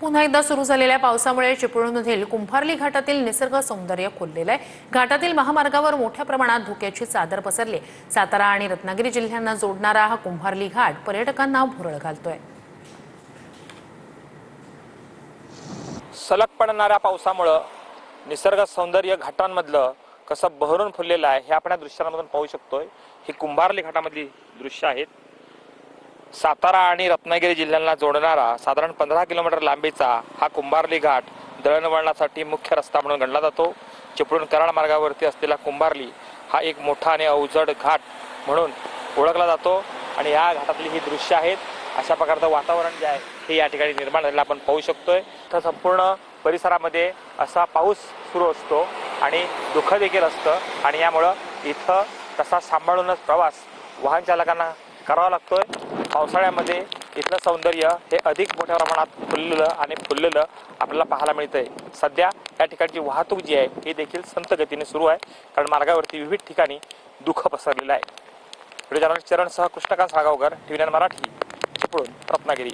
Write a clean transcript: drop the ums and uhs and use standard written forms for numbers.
पुन्हा एकदा सुरू झालेल्या पावसामुळे चिपळूणमधील कुंभार्ली घाटातील निसर्ग सौंदर्य खुललेलं आहे। घाटातील महामार्गावर मोठ्या प्रमाणात धुक्याची चादर पसरली। सातारा आणि रत्नागिरी जिल्ह्यांना जोडणारा हा कुंभार्ली घाट पर्यटकांना भुरळ घालतोय। सलग पडणाऱ्या पावसामुळे निसर्ग सौंदर्य घाटांमधलं कसं बहरून फुललेलं आहे हे आपण या दृश्यांमधून पाहू शकतोय। ही कुंभार्ली घाटामधली दृश्य आहेत। सातारा आणि रत्नागिरी जिल्ह्यांना जोडणारा साधारण 15 किलोमीटर लांबीचा हा कुंभार्ली घाट दळणवळणासाठी मुख्य रस्ता म्हणून गणला जातो। चिपळूण कराड मार्गावरती असलेला कुंभार्ली हा एक मोठा आणि अवजड घाट म्हणून ओळखला जातो आणि या घाटातली ही दृश्य आहेत। अशा प्रकारचं वातावरण जे आहे हे या ठिकाणी निर्माण झालेलं आपण पाहू शकतोय। तर संपूर्ण परिसरामध्ये असा पाऊस सुरू असतो आणि दुःख देखील असतं आणि यामुळे इथं तसा सांभाळूनच प्रवास वाहन चालकांना करावा लागतोय। पावसाळ्यामध्ये इथलं सौंदर्य हे अधिक मोठ्या प्रमाणात फुललेलं आपल्याला पाहायला मिळतंय। सध्या या ठिकाणची वाहतूक जी आहे ही देखील संथ गतीने सुरू आहे, कारण मार्गावरती विविध ठिकाणी दुःख पसरलेलं आहे। व्हिडिओ जर्नलिस्ट चरणसह कृष्णकांत साळगावकर, TV9 मराठी, चिपळूण, रत्नागिरी।